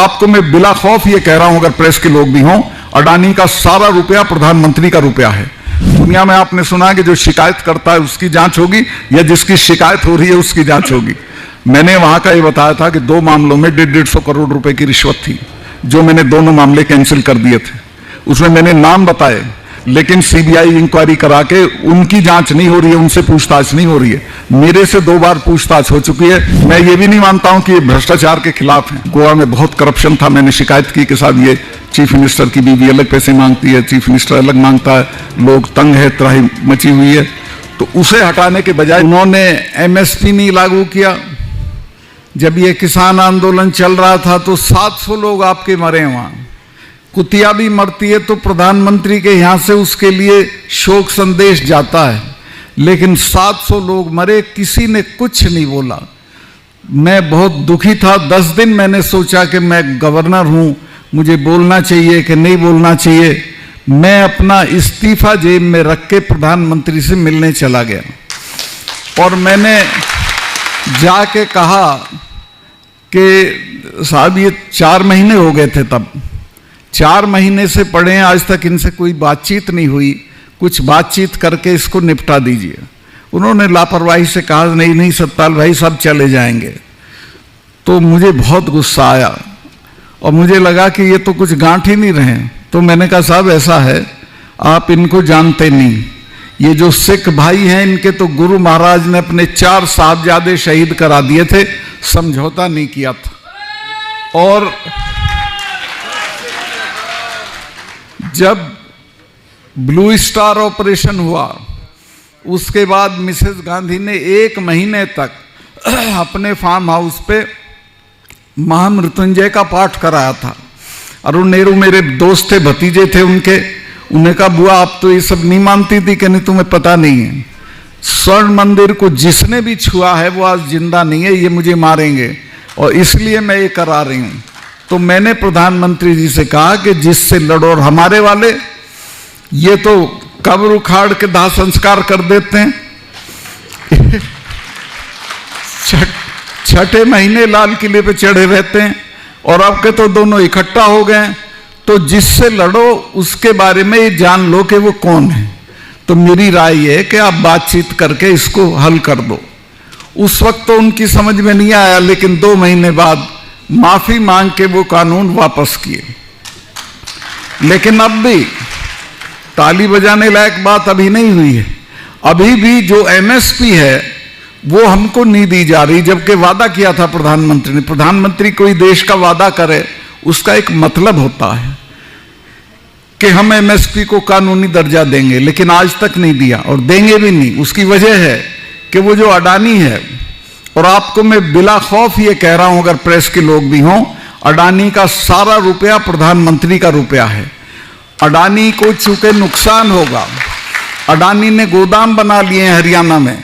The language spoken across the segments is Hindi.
आपको मैं बिला खौफ ये कह रहा हूं, अगर प्रेस के लोग भी हों, अडानी का सारा रुपया प्रधानमंत्री का रुपया है। दुनिया में आपने सुना कि जो शिकायत करता है उसकी जांच होगी या जिसकी शिकायत हो रही है उसकी जांच होगी। मैंने वहां का ये बताया था कि 2 मामलों में 150 करोड़ रुपए की रिश्वत थी, जो मैंने दोनों मामले कैंसिल कर दिए थे। उसमें मैंने नाम बताए, लेकिन सीबीआई इंक्वायरी करा के उनकी जांच नहीं हो रही है, उनसे पूछताछ नहीं हो रही है। मेरे से 2 बार पूछताछ हो चुकी है। मैं ये भी नहीं मानता हूं कि ये भ्रष्टाचार के खिलाफ है। गोवा में बहुत करप्शन था, मैंने शिकायत की कि साहब ये चीफ मिनिस्टर की बीवी अलग पैसे मांगती है, चीफ मिनिस्टर अलग मांगता है, लोग तंग है, त्राही मची हुई है। तो उसे हटाने के बजाय उन्होंने एमएसपी नहीं लागू किया। जब ये किसान आंदोलन चल रहा था तो 700 लोग आपके मरे वहां। कुतिया भी मरती है तो प्रधानमंत्री के यहां से उसके लिए शोक संदेश जाता है, लेकिन 700 लोग मरे, किसी ने कुछ नहीं बोला। मैं बहुत दुखी था। 10 दिन मैंने सोचा कि मैं गवर्नर हूं, मुझे बोलना चाहिए कि नहीं बोलना चाहिए। मैं अपना इस्तीफा जेब में रख के प्रधानमंत्री से मिलने चला गया और मैंने जाके कहा कि साहब ये 4 महीने हो गए थे, तब 4 महीने से पड़े हैं, आज तक इनसे कोई बातचीत नहीं हुई, कुछ बातचीत करके इसको निपटा दीजिए। उन्होंने लापरवाही से कहा नहीं सतपाल भाई सब चले जाएंगे। तो मुझे बहुत गुस्सा आया और मुझे लगा कि ये तो कुछ गांठ ही नहीं रहे। तो मैंने कहा साहब ऐसा है, आप इनको जानते नहीं, ये जो सिख भाई हैं इनके तो गुरु महाराज ने अपने 4 साहबजादे शहीद करा दिए थे, समझौता नहीं किया था। और जब ब्लू स्टार ऑपरेशन हुआ उसके बाद मिसेस गांधी ने 1 महीने तक अपने फार्म हाउस पे महामृत्युंजय का पाठ कराया था। अरुण नेहरू मेरे दोस्त थे, भतीजे थे उनके। उन्हें कहा बुआ आप तो ये सब नहीं मानती थी कि नहीं, तुम्हें पता नहीं है, स्वर्ण मंदिर को जिसने भी छुआ है वो आज जिंदा नहीं है, ये मुझे मारेंगे और इसलिए मैं ये करा रही हूं। तो मैंने प्रधानमंत्री जी से कहा कि जिससे लड़ो, और हमारे वाले ये तो कब्र उखाड़ के दाह संस्कार कर देते हैं। छठे महीने लाल किले पे चढ़े रहते हैं और अब के तो दोनों इकट्ठा हो गए। तो जिससे लड़ो उसके बारे में ये जान लो कि वो कौन है। तो मेरी राय है कि आप बातचीत करके इसको हल कर दो। उस वक्त तो उनकी समझ में नहीं आया, लेकिन 2 महीने बाद माफी मांग के वो कानून वापस किए। लेकिन अब भी ताली बजाने लायक बात अभी नहीं हुई है। अभी भी जो एमएसपी है वो हमको नहीं दी जा रही, जबकि वादा किया था प्रधानमंत्री ने। प्रधानमंत्री कोई देश का वादा करे उसका एक मतलब होता है कि हम एमएसपी को कानूनी दर्जा देंगे, लेकिन आज तक नहीं दिया और देंगे भी नहीं। उसकी वजह है कि वो जो अडानी है, और आपको मैं बिला खौफ ये कह रहा हूं, अगर प्रेस के लोग भी हों, अडानी का सारा रुपया प्रधानमंत्री का रुपया है। अडानी को चूंकि नुकसान होगा, अडानी ने गोदाम बना लिए हैं हरियाणा में,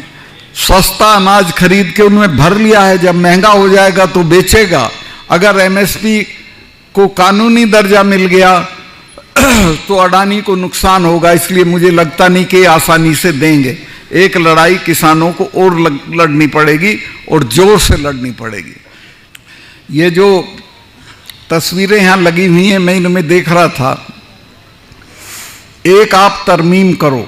सस्ता अनाज खरीद के उनमें भर लिया है, जब महंगा हो जाएगा तो बेचेगा। अगर एमएसपी को कानूनी दर्जा मिल गया तो अडानी को नुकसान होगा, इसलिए मुझे लगता नहीं कि आसानी से देंगे। एक लड़ाई किसानों को और लड़नी पड़ेगी और जोर से लड़नी पड़ेगी। ये जो तस्वीरें यहां लगी हुई हैं, मैं इनमें देख रहा था, एक आप तरमीम करो,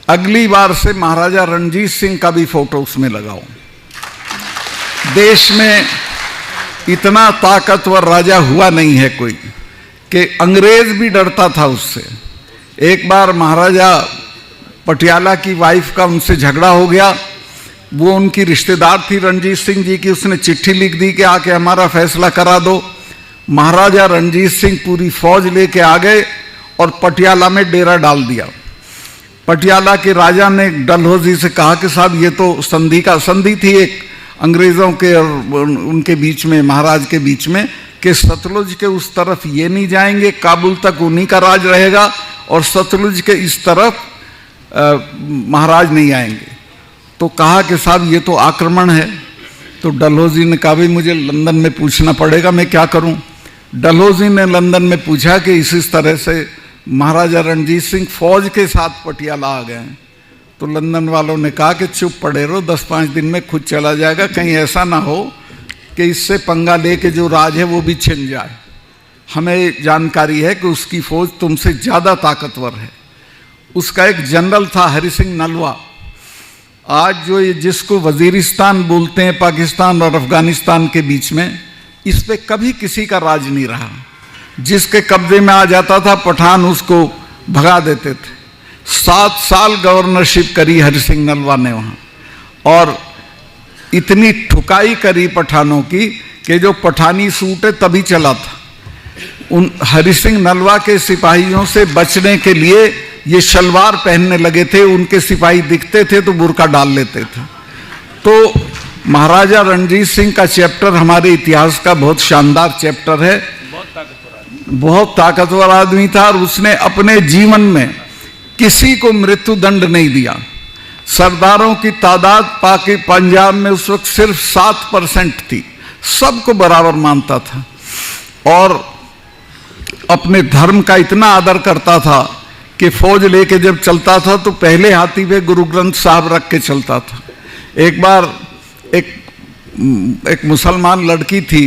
अगली बार से महाराजा रणजीत सिंह का भी फोटो उसमें लगाओ। देश में इतना ताकतवर राजा हुआ नहीं है कोई कि अंग्रेज भी डरता था उससे। एक बार महाराजा पटियाला की वाइफ का उनसे झगड़ा हो गया, वो उनकी रिश्तेदार थी रणजीत सिंह जी की, उसने चिट्ठी लिख दी कि आके हमारा फैसला करा दो। महाराजा रणजीत सिंह पूरी फौज लेके आ गए और पटियाला में डेरा डाल दिया। पटियाला के राजा ने डलहौजी से कहा कि साहब ये तो संधि थी एक अंग्रेजों के और उनके बीच में, महाराज के बीच में, कि सतलुज के उस तरफ ये नहीं जाएंगे, काबुल तक उन्हीं का राज रहेगा, और सतलुज के इस तरफ महाराज नहीं आएंगे। तो कहा कि साहब ये तो आक्रमण है। तो डलहौजी ने कहा भाई मुझे लंदन में पूछना पड़ेगा, मैं क्या करूं। डलहौजी ने लंदन में पूछा कि इस तरह से महाराजा रणजीत सिंह फौज के साथ पटियाला आ गए। तो लंदन वालों ने कहा कि चुप पड़े रहो, 10-5 दिन में खुद चला जाएगा, कहीं ऐसा ना हो कि इससे पंगा लेके जो राज है वो भी छिन जाए। हमें जानकारी है कि उसकी फौज तुमसे ज़्यादा ताकतवर है। उसका एक जनरल था हरि सिंह नलवा, आज जो ये जिसको वजीरिस्तान बोलते हैं पाकिस्तान और अफगानिस्तान के बीच में, इस पे कभी किसी का राज नहीं रहा। जिसके कब्जे में आ जाता था पठान उसको भगा देते थे। 7 साल गवर्नरशिप करी हरि सिंह नलवा ने वहाँ, और इतनी ठुकाई करी पठानों की कि जो पठानी सूट है तभी चला था। उन हरि सिंह नलवा के सिपाहियों से बचने के लिए ये शलवार पहनने लगे थे। उनके सिपाही दिखते थे तो बुर्का डाल लेते थे। तो महाराजा रणजीत सिंह का चैप्टर हमारे इतिहास का बहुत शानदार चैप्टर है। बहुत ताकतवर आदमी था और उसने अपने जीवन में किसी को मृत्यु दंड नहीं दिया। सरदारों की तादाद पाकि पंजाब में उस वक्त सिर्फ 7% थी। सबको बराबर मानता था और अपने धर्म का इतना आदर करता था कि फौज लेके जब चलता था तो पहले हाथी पे गुरु ग्रंथ साहब रख के चलता था। एक बार एक मुसलमान लड़की थी,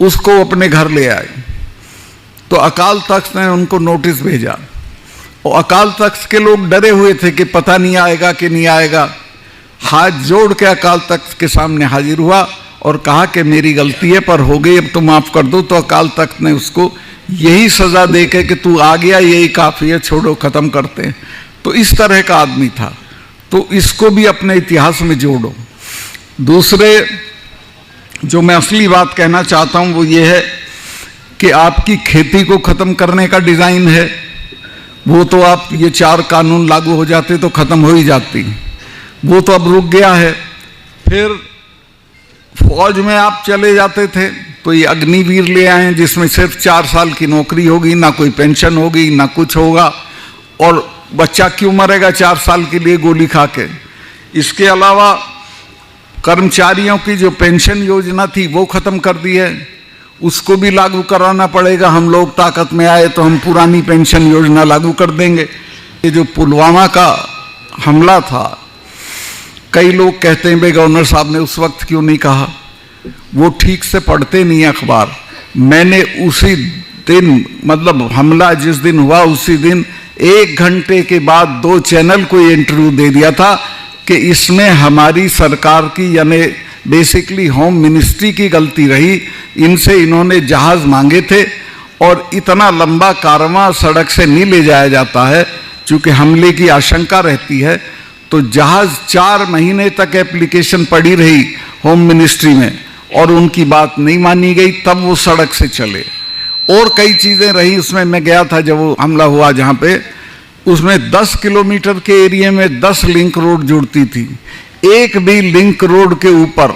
उसको अपने घर ले आए तो अकाल तख्त ने उनको नोटिस भेजा और अकाल तख्त के लोग डरे हुए थे कि पता नहीं आएगा कि नहीं आएगा। हाथ जोड़ के अकाल तख्त के सामने हाजिर हुआ और कहा कि मेरी गलती है पर हो गई, अब तो माफ कर दो। तो अकाल तख्त ने उसको यही सजा देके कि तू आ गया, यही काफी है, छोड़ो, खत्म करते हैं। तो इस तरह का आदमी था। तो इसको भी अपने इतिहास में जोड़ो। दूसरे जो मैं असली बात कहना चाहता हूं वो ये है कि आपकी खेती को खत्म करने का डिजाइन है, वो तो आप ये 4 कानून लागू हो जाते तो खत्म हो ही जाती, वो तो अब रुक गया है। फिर फौज में आप चले जाते थे तो ये अग्निवीर ले आए जिसमें सिर्फ 4 साल की नौकरी होगी, ना कोई पेंशन होगी, ना कुछ होगा, और बच्चा क्यों मरेगा 4 साल के लिए गोली खा के। इसके अलावा कर्मचारियों की जो पेंशन योजना थी वो खत्म कर दी है, उसको भी लागू कराना पड़ेगा। हम लोग ताकत में आए तो हम पुरानी पेंशन योजना लागू कर देंगे। ये जो पुलवामा का हमला था, कई लोग कहते हैं भाई गवर्नर साहब ने उस वक्त क्यों नहीं कहा, वो ठीक से पढ़ते नहीं अखबार। मैंने उसी दिन, मतलब हमला जिस दिन हुआ उसी दिन 1 घंटे के बाद 2 चैनल को ये इंटरव्यू दे दिया था कि इसमें हमारी सरकार की यानी बेसिकली होम मिनिस्ट्री की गलती रही। इनसे इन्होंने जहाज मांगे थे और इतना लंबा कारवां सड़क से नहीं ले जाया जाता है क्योंकि हमले की आशंका रहती है। तो जहाज 4 महीने तक एप्लीकेशन पड़ी रही होम मिनिस्ट्री में और उनकी बात नहीं मानी गई, तब वो सड़क से चले। और कई चीजें रही उसमें। मैं गया था जब वो हमला हुआ जहां पे, उसमें 10 किलोमीटर के एरिया में 10 लिंक रोड जुड़ती थी। एक भी लिंक रोड के ऊपर,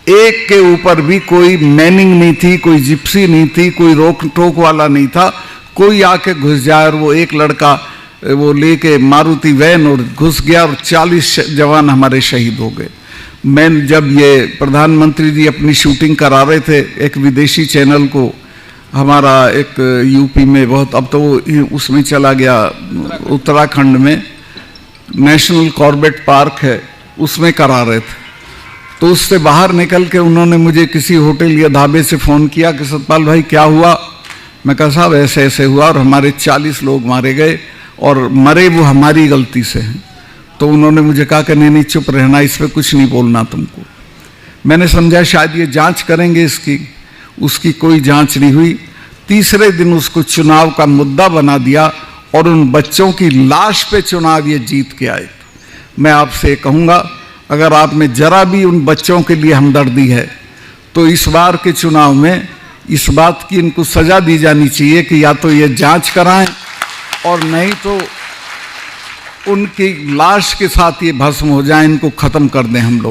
एक के ऊपर भी कोई मैनिंग नहीं थी, कोई जिप्सी नहीं थी, कोई रोक टोक वाला नहीं था। कोई आके घुस जाए और वो एक लड़का वो लेके मारुति वैन और घुस गया और 40 जवान हमारे शहीद हो गए। मैं जब ये प्रधानमंत्री जी अपनी शूटिंग करा रहे थे एक विदेशी चैनल को, हमारा एक यूपी में बहुत, अब तो वो उसमें चला गया उत्तराखंड में, नेशनल कॉर्बेट पार्क है, उसमें करा रहे थे। तो उससे बाहर निकल के उन्होंने मुझे किसी होटल या ढाबे से फ़ोन किया कि सतपाल भाई क्या हुआ। मैं कहा साहब ऐसे ऐसे हुआ और हमारे 40 लोग मारे गए और मरे वो हमारी गलती से हैं। तो उन्होंने मुझे कहा कि नहीं चुप रहना, इस पर कुछ नहीं बोलना तुमको। मैंने समझा शायद ये जांच करेंगे इसकी, उसकी कोई जांच नहीं हुई। तीसरे दिन उसको चुनाव का मुद्दा बना दिया और उन बच्चों की लाश पे चुनाव ये जीत के आए। मैं आपसे कहूँगा अगर आप में जरा भी उन बच्चों के लिए हमदर्दी है तो इस बार के चुनाव में इस बात की इनको सजा दी जानी चाहिए कि या तो ये जांच कराएं और नहीं तो उनकी लाश के साथ ये भस्म हो जाए, इनको खत्म कर दें हम लोग।